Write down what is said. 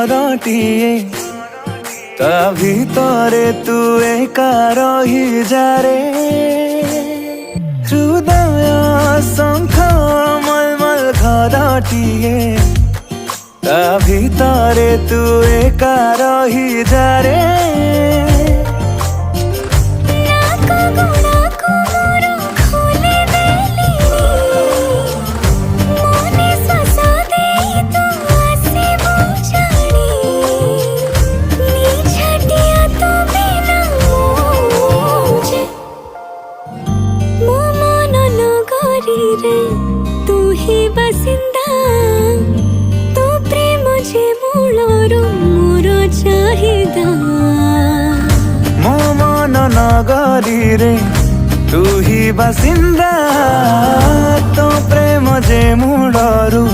घरटिए ता भितरे तू एका रही जारे हृदय शंख मलमल घरटिए ता भितरे तू एका रही जारे तू ही बसिंदा तो प्रेम जे मूलर मोर चाहिदा मो मन नगरी रे तू ही बसिंदा तो प्रेम जे मूलरू